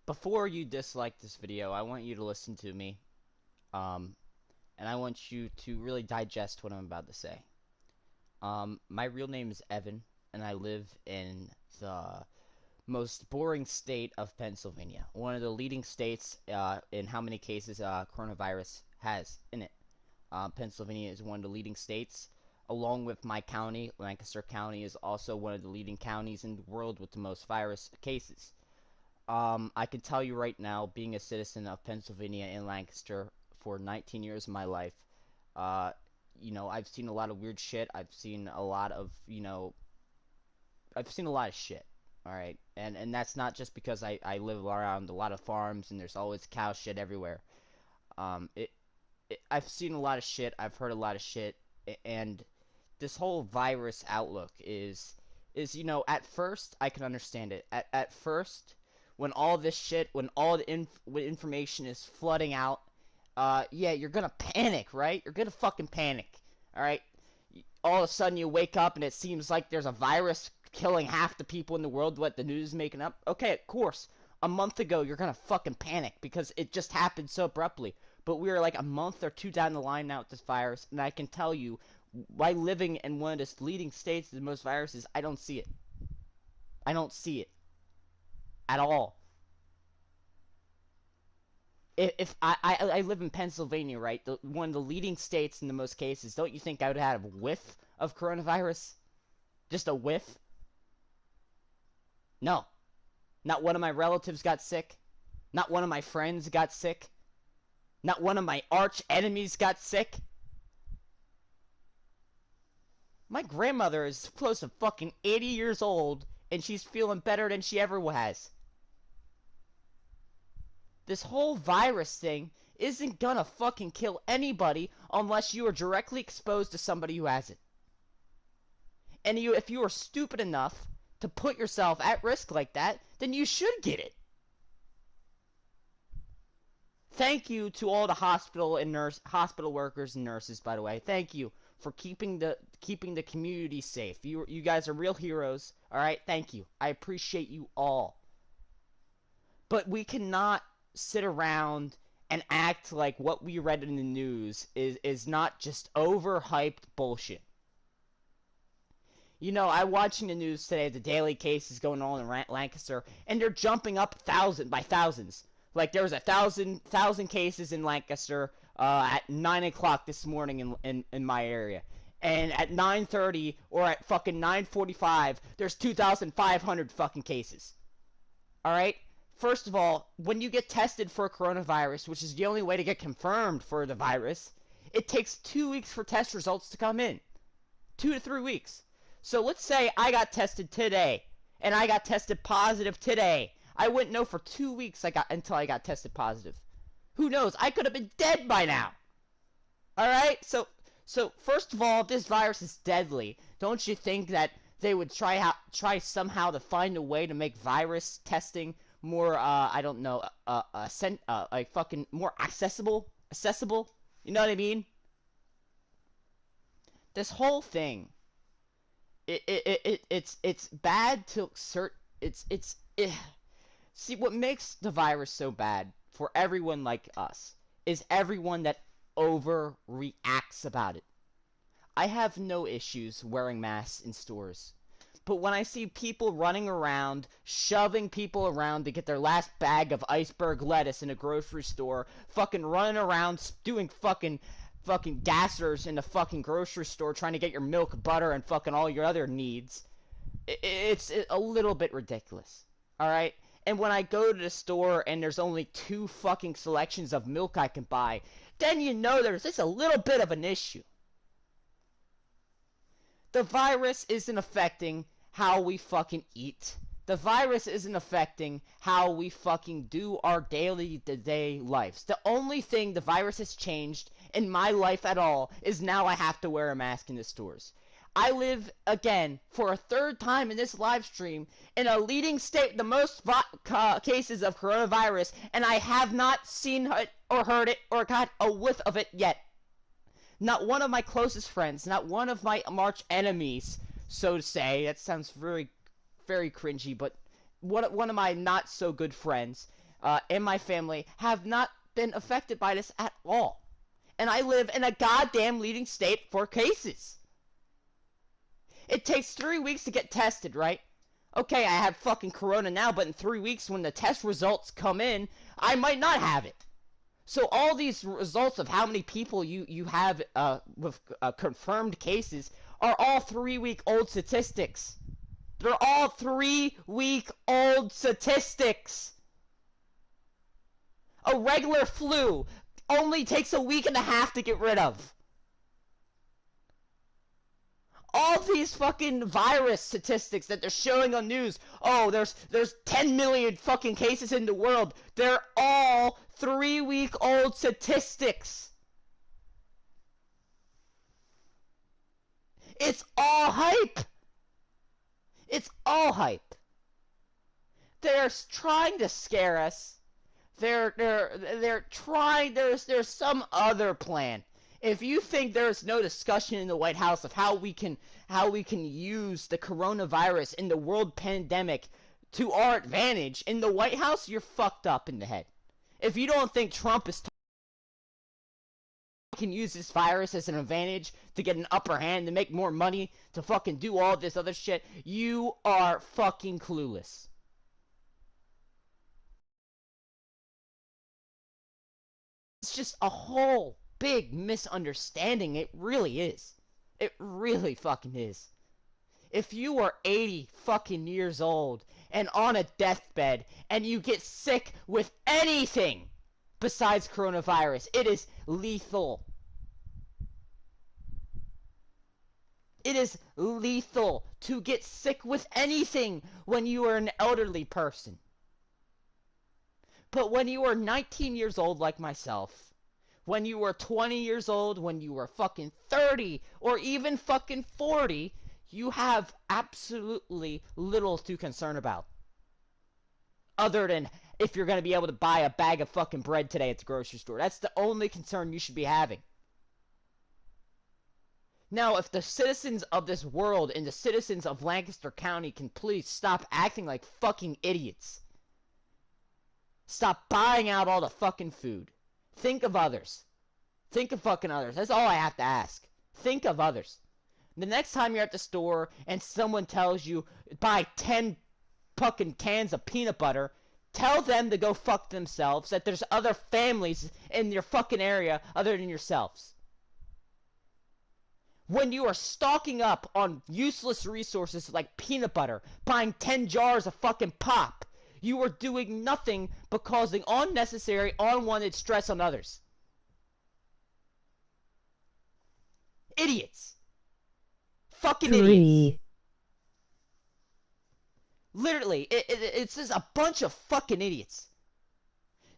Before you dislike this video, I want you to listen to me, um, and I want you to really digest what I'm about to say. My real name is Evan, and I live in the most boring state of Pennsylvania, one of the leading states in how many cases coronavirus has in it. Pennsylvania is one of the leading states, along with my county. Lancaster County is also one of the leading counties in the world with the most virus cases. I can tell you right now, being a citizen of Pennsylvania and Lancaster for 19 years of my life, uh, I've seen a lot of weird shit. I've seen a lot of, I've seen a lot of shit. All right, and that's not just because I live around a lot of farms and there's always cow shit everywhere. Um, it, I've seen a lot of shit. I've heard a lot of shit, and this whole virus outlook is at first I can understand it. At first, when all this shit, when all the when information is flooding out, yeah, you're gonna panic, right? You're gonna fucking panic, all right? All of a sudden you wake up and it seems like there's a virus killing half the people in the world. What the news is making up? Okay, of course. A month ago, you're gonna fucking panic because it just happened so abruptly. But we're like a month or two down the line now with this virus, and I can tell you, by living in one of the leading states with the most viruses, I don't see it. I don't see it at all. If I live in Pennsylvania, right? One of the leading states in the most cases. Don't you think I would have a whiff of coronavirus? Just a whiff? No. Not one of my relatives got sick. Not one of my friends got sick. Not one of my arch enemies got sick. My grandmother is close to fucking 80 years old, and she's feeling better than she ever has. This whole virus thing isn't gonna fucking kill anybody unless you are directly exposed to somebody who has it. And if you are stupid enough to put yourself at risk like that, then you should get it. Thank you to all the hospital workers and nurses, by the way. Thank you for keeping the community safe. You guys are real heroes. All right, thank you. I appreciate you all. But we cannot sit around and act like what we read in the news is not just overhyped bullshit. I'm watching the news today. The daily cases going on in Lancaster, and they're jumping up by thousands. Like there was 1,000 cases in Lancaster at 9 o'clock this morning in my area, and at 9:30 or at fucking 9:45, there's 2,500 fucking cases. All right. First of all, when you get tested for coronavirus, which is the only way to get confirmed for the virus, it takes 2 weeks for test results to come in. 2 to 3 weeks. So let's say I got tested today, and I got tested positive today. I wouldn't know for 2 weeks until I got tested positive. Who knows? I could have been dead by now. All right? So first of all, if this virus is deadly, don't you think that they would try somehow to find a way to make virus testing more I don't know like fucking more accessible? You know what I mean? This whole thing, it's bad to see what makes the virus so bad for everyone like us is everyone that overreacts about it. I have no issues wearing masks in stores. But when I see people running around, shoving people around to get their last bag of iceberg lettuce in a grocery store, fucking running around doing fucking gassers in the fucking grocery store trying to get your milk, butter, and fucking all your other needs, it's a little bit ridiculous. Alright? And when I go to the store and there's only 2 fucking selections of milk I can buy, then you know there's just a little bit of an issue. The virus isn't affecting how we fucking eat. The virus isn't affecting how we fucking do our day-to-day lives. The only thing the virus has changed in my life at all is now I have to wear a mask in the stores. I live, again, for a 3rd time in this live stream, in a leading state, the most cases of coronavirus, and I have not seen it or heard it or got a whiff of it yet. Not one of my closest friends, not one of my arch enemies, so to say, that sounds very, very cringy, but one of my not so good friends and my family have not been affected by this at all. And I live in a goddamn leading state for cases. It takes 3 weeks to get tested, right? Okay, I have fucking corona now, but in 3 weeks when the test results come in, I might not have it. So all these results of how many people you have with confirmed cases are all 3-week-old statistics. They're all 3-week-old statistics. A regular flu only takes a week and a half to get rid of. All these fucking virus statistics that they're showing on news. Oh, there's 10 million fucking cases in the world. They're all 3-week-old statistics. It's all hype. It's all hype. They're trying to scare us. They're trying. There's some other plan. If you think there's no discussion in the White House of how we can use the coronavirus in the world pandemic to our advantage in the White House, you're fucked up in the head. If you don't think Trump can use this virus as an advantage to get an upper hand, to make more money, to fucking do all this other shit, you are fucking clueless. It's just a whole big misunderstanding. It really is. It really fucking is. If you are 80 fucking years old and on a deathbed and you get sick with anything besides coronavirus, it is lethal. It is lethal to get sick with anything when you are an elderly person. But when you are 19 years old like myself, when you were 20 years old, when you were fucking 30, or even fucking 40, you have absolutely little to concern about. Other than if you're going to be able to buy a bag of fucking bread today at the grocery store. That's the only concern you should be having. Now, if the citizens of this world and the citizens of Lancaster County can please stop acting like fucking idiots. Stop buying out all the fucking food. Think of others. Think of fucking others. That's all I have to ask. Think of others. The next time you're at the store and someone tells you buy 10 fucking cans of peanut butter, tell them to go fuck themselves, that there's other families in your fucking area other than yourselves. When you are stocking up on useless resources like peanut butter, buying 10 jars of fucking pop, you are doing nothing but causing unnecessary, unwanted stress on others. Idiots. Fucking idiots. Literally, it's just a bunch of fucking idiots.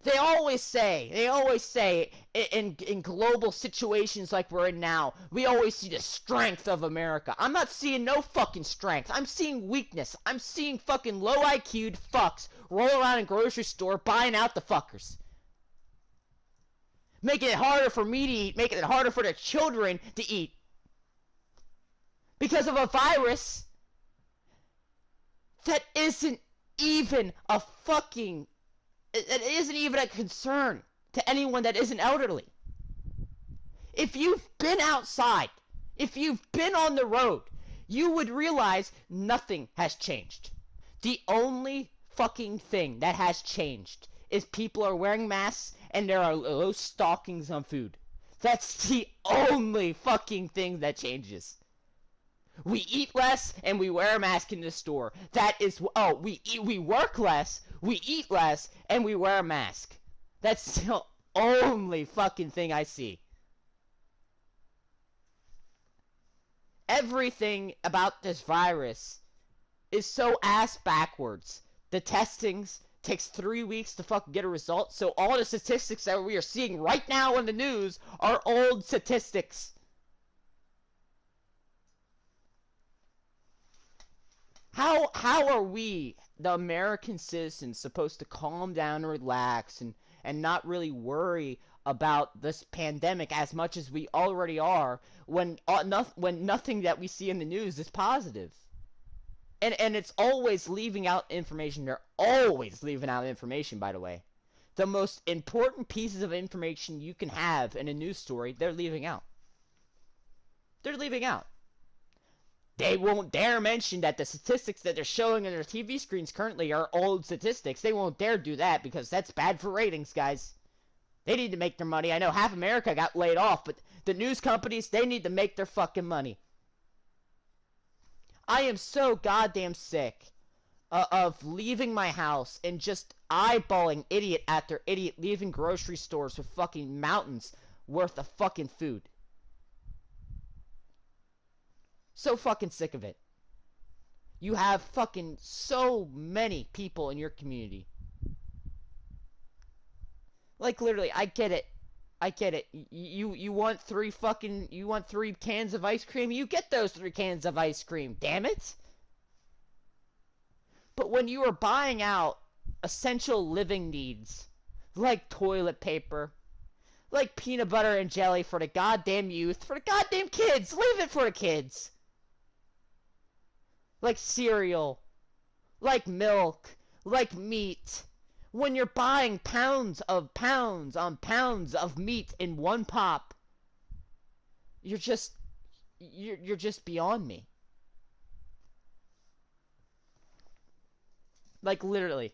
They always say, in global situations like we're in now, we always see the strength of America. I'm not seeing no fucking strength. I'm seeing weakness. I'm seeing fucking low IQ'd fucks roll around in grocery store buying out the fuckers. Making it harder for me to eat, making it harder for their children to eat. Because of a virus that isn't even a fucking... It isn't even a concern to anyone that isn't elderly. If you've been outside, if you've been on the road, you would realize nothing has changed. The only fucking thing that has changed is people are wearing masks and there are low stockings on food. That's the only fucking thing that changes. We eat less and we wear a mask in the store. That is, we work less, we eat less, and we wear a mask. That's the only fucking thing I see. Everything about this virus is so ass backwards. The testings takes 3 weeks to fucking get a result, so all the statistics that we are seeing right now in the news are old statistics. How are we, the American citizens, supposed to calm down and relax and not really worry about this pandemic as much as we already are when nothing that we see in the news is positive? And it's always leaving out information. They're always leaving out information, by the way. The most important pieces of information you can have in a news story, they're leaving out. They're leaving out. They won't dare mention that the statistics that they're showing on their TV screens currently are old statistics. They won't dare do that because that's bad for ratings, guys. They need to make their money. I know half America got laid off, but the news companies, they need to make their fucking money. I am so goddamn sick of leaving my house and just eyeballing idiot after idiot leaving grocery stores with fucking mountains worth of fucking food. So fucking sick of it. You have fucking so many people in your community. Like, literally, I get it. I get it. You want three cans of ice cream? You get those 3 cans of ice cream, damn it! But when you are buying out essential living needs, like toilet paper, like peanut butter and jelly for the goddamn youth, for the goddamn kids, leave it for the kids! Like cereal, like milk, like meat. When you're buying pounds on pounds of meat in one pop, you're just beyond me. Like, literally.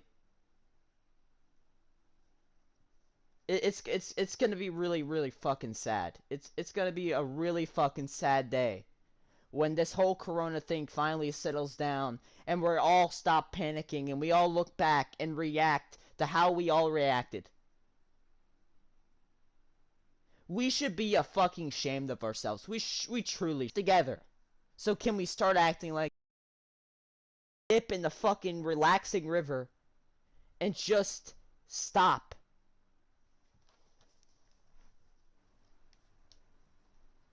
It's gonna be really fucking sad. It's gonna be a really fucking sad day when this whole corona thing finally settles down and we all stop panicking and we all look back and react to how we all reacted. We should be a fucking ashamed of ourselves. We truly together. So can we start acting like dip in the fucking relaxing river and just stop